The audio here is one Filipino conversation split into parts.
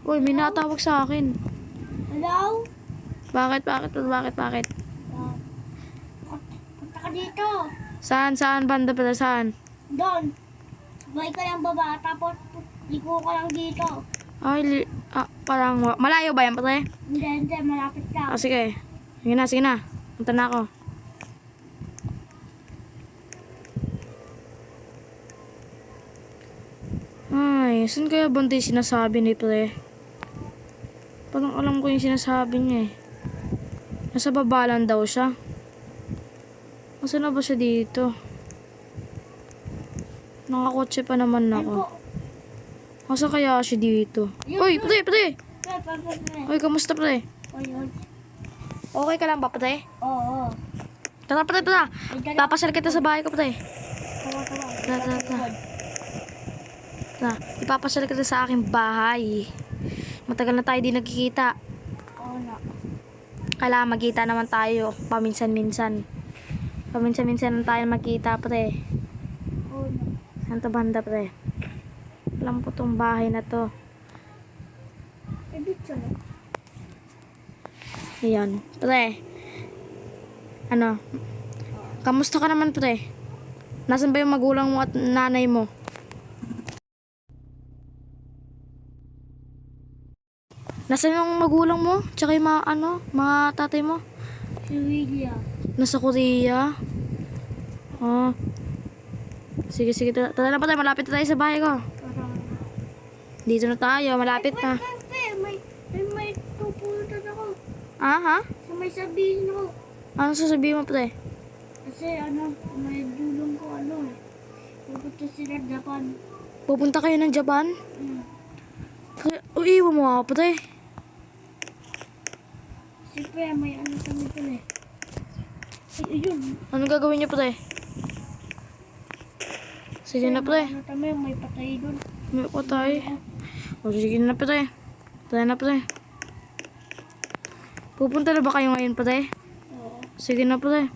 Uy, may natawag sa akin. Hello? Bakit? Ah, punta ka dito. Saan? Banda pala, saan? Doon. Sabay ka lang baba, tapos liko ka lang dito. Ay, parang, malayo ba yan, pre? Hindi, malapit lang. Sige. Sige na. Punta na ako. Ay, saan kaya banda yung sinasabi ni pre? Parang alam ko yung sinasabi niya eh. Nasa baba lang daw siya. Nasaan na ba siya dito? Nakakotse pa naman Ayun ako. po. Nasa kaya siya dito? Yun, Uy, yun. pre! Pre. Uy, kamusta pre? O yun. Okay ka lang ba pre? Oo. Tara pre, tara. Papasal kita sa bahay ko pre. Tawa. Tara. Ipapasal kita sa aking bahay. Matagal na tayo di nagkikita. Oo na. Kailangan magkita naman tayo paminsan-minsan. Paminsan-minsan lang tayo magkita pre. Oo na. Saan to banda pre? Alam ko tong bahay na to. Dito na. Ayan. Pre. Ano? Kamusta ka naman pre? Nasaan ba yung magulang mo at nanay mo? Nasaan yung magulang mo? Tsaka yung mga tatay mo? Si William. Nasa Korea? Oh. Sige. Tara na pa tayo. Malapit na tayo sa bahay ko. Parang... Dito na tayo. Malapit na. May pupuntan ako. Ha? So may sabihin ako. Ano sasabihin mo pre? Kasi may dulong ko pupunta sila Japan. Pupunta kayo ng Japan? Mm. Pre, iwan mo ako pre. Siyempre, may kami pala eh. Ay, ayun. Ano gagawin niyo pre? Sige na pre. Kami, may patay doon. May patay. O sige na pre. Tara na pre. Pupunta na ba kayo ngayon pre? Oo. Sige na pre.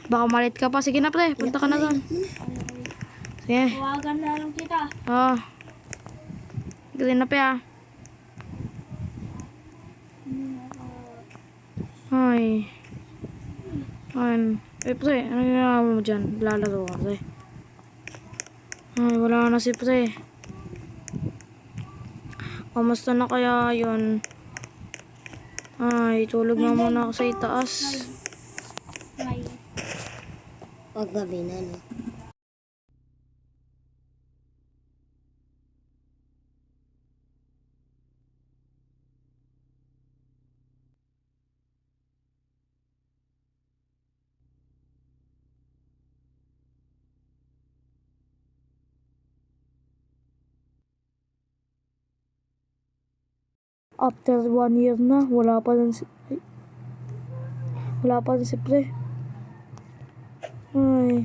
Baka malit ka pa. Sige na pre. Punta ka na doon. Sige. Tawagan na lang kita. Oo. Sige na pre ah. Ay. Pre, ano ginagawa mo dyan? Lalaro ka pre. Ay, wala na si pre. Kamusta na kaya yun? Ay, tulog na muna ako sa itaas. May. Paggabi na, no? After 1 year na, wala pa din si pre. Ay.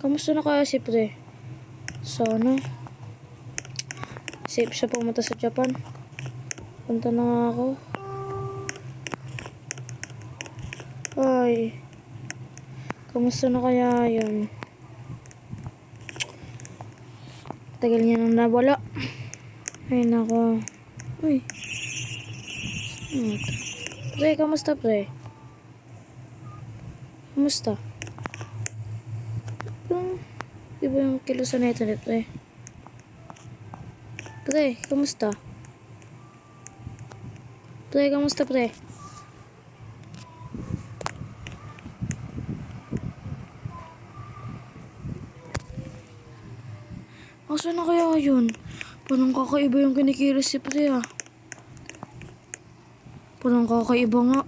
Kamusta na kaya si pre? Sana safe siya pumunta sa Japan. Punta na nga ako. Ay. Kamusta na kaya yun? Tagal niya nang nawala. Ay nako. Uy. Pre, kamusta pre? Kamusta? Iba yung kilusan na ito ni pre. Pre, kamusta? Pre, kamusta pre? Asa na kaya yun? Parang kakaiba yung kinikilos si pre ah. Parang kakaiba nga.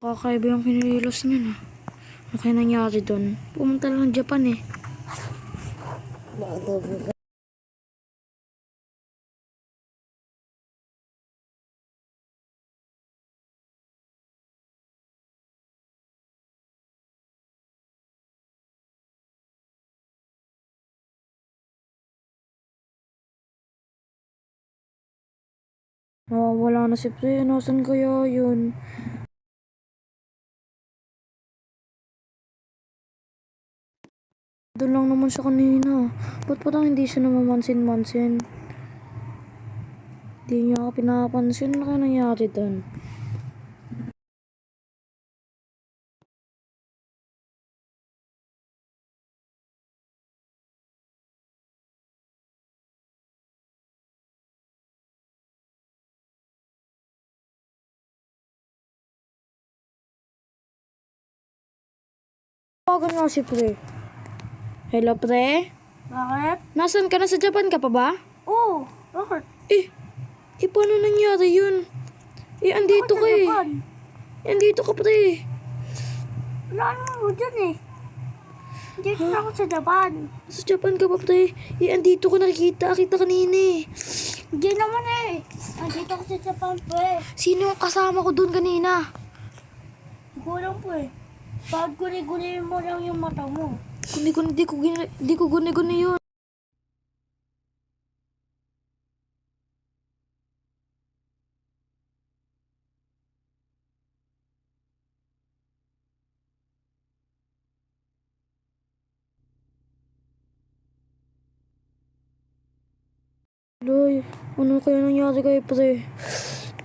Kakaiba yung kinilos niya na. Ano kaya nangyari doon? Pumunta lang ng Japan eh. Baka double ka. Nawawala na si Pre. Nasaan kaya yun? Doon lang naman siya kanina. Ba't parang hindi siya namamansin-mansin? Hindi niya ako pinapansin. Ano kaya nangyari doon? Tawagan nga si Pre. Hello, Pre? Bakit? Nasaan ka? Nasa Japan ka pa ba? Oo. Bakit? Eh, paano nangyari yun? Andito ka eh. Japan? Andito ka, Pre. Wala naman mo dyan eh. Dito na ako sa Japan. Sa Japan ka ba, Pre? Andito ko nakikita. Kita kanina eh. Hindi naman eh. Andito ako sa Japan po eh. Sino yung kasama ko doon kanina? Siguro po eh. Bakit guni-guni mo lang yung mata mo? Di ko guni-guni yun. Loy, ano kaya nangyari kay Pre?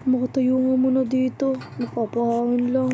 Makatayo nga muna dito. Napapahangin lang.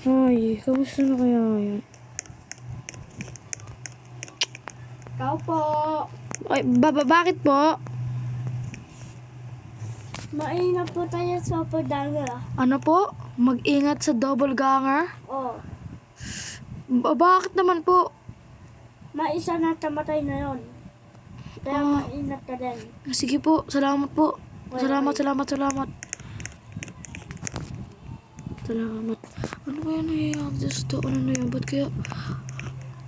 Ay, kamusta na kaya yan? Ikaw po. Ay, bakit po? Maingat po tayo sa pagdanga. Ano po? Mag-ingat sa double ganger? Oo. Bakit naman po? Maisa na tamatay na yon. Kaya maingat ka din. Sige po, salamat po. Salamat. Salamat. Ano kaya nangyayari sa to? Ano na yun? Ba't kaya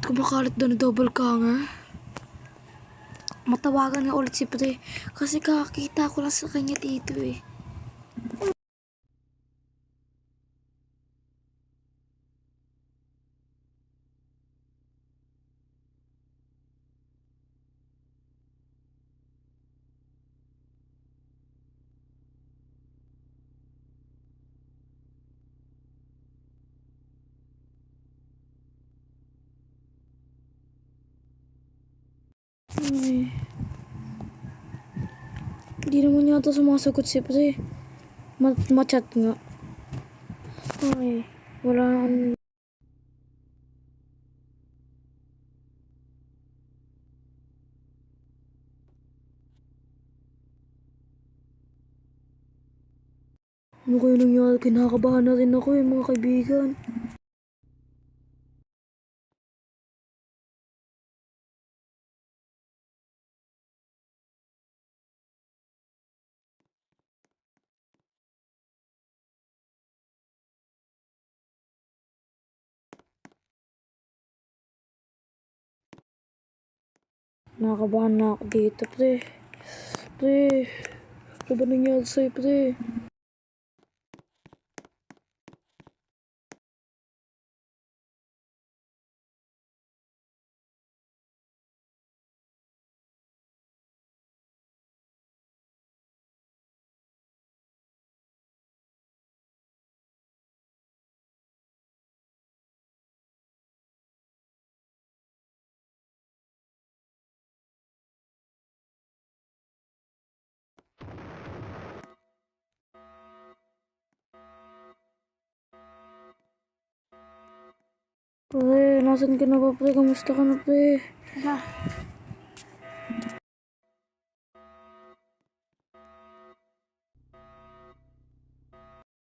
kumakalat doon na double ganger? Matawagan nga ulit si Pre. Kasi kakakita ko lang sa kanya dito eh. Ay. Hindi naman yata sumasagot si Pre. Ma-chat nga. Ay, wala nang... Ano kayo nangyari? Kinakabahan na rin ako eh, mga kaibigan. Nakakabahan na ako dito, Pre. Pre, ano ba nangyari sa'yo, Pre? Nasaan ka na ba, pre? Kamusta ka na, pre? Na.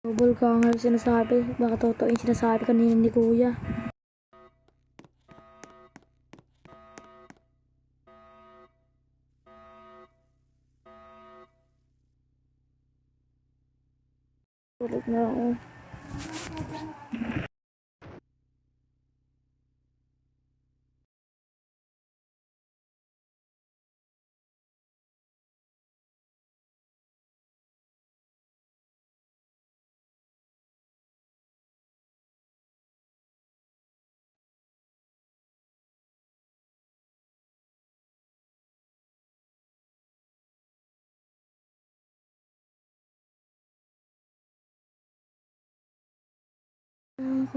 Double ka nga sinasabi. Baka totoo yung sinasabi kanina ni Kuya. Tulog na ako.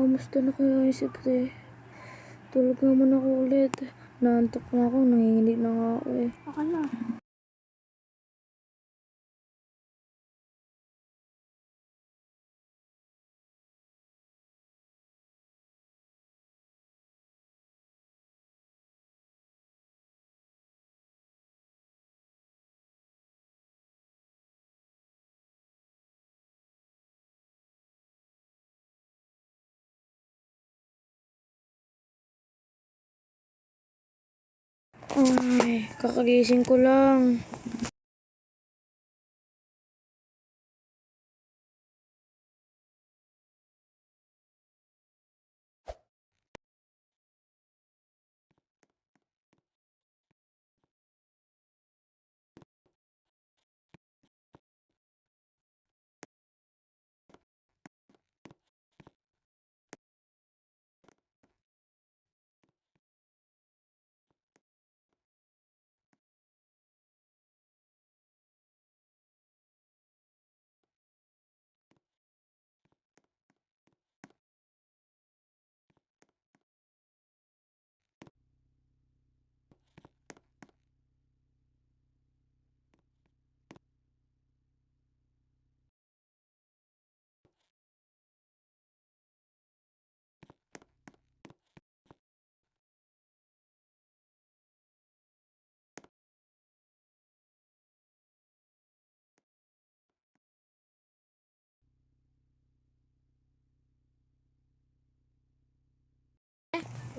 Kamusta na kaya yung si pre? Tulog naman ako ulit. Naantok na ako, nanginginig na nga ako eh. Ako na. Ay, kakagising ko lang.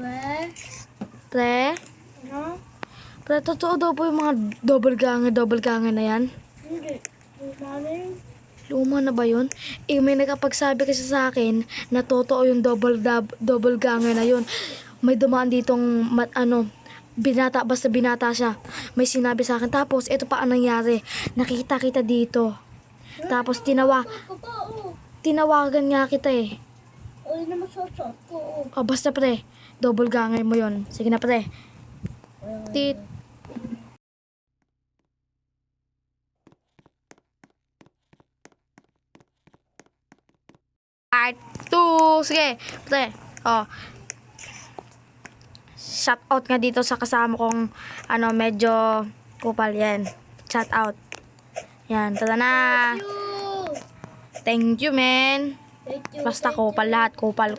Well, Pre? ano? Pre, totoo daw po yung mga double gange na yan? Hindi. Umanin. Luma na ba yun? Eh, may nakapagsabi kasi sa akin na totoo yung double gange na yun. May dumaan ditong, basta binata siya. May sinabi sa akin. Tapos, ito pa ang nangyari. Nakita kita dito. Tapos, Ako pa, oh. tinawagan nga kita eh. O, yun naman suot ko, oh. O, basta pre, double gange mo yun. Sige na pre. Tit. Part 2. Sige, pre. O. Shout out nga dito sa kasama kong medyo kupal yan. Shout out. Yan, tara na. You. Thank you, man. Thank you. Basta kupal lahat, kupal.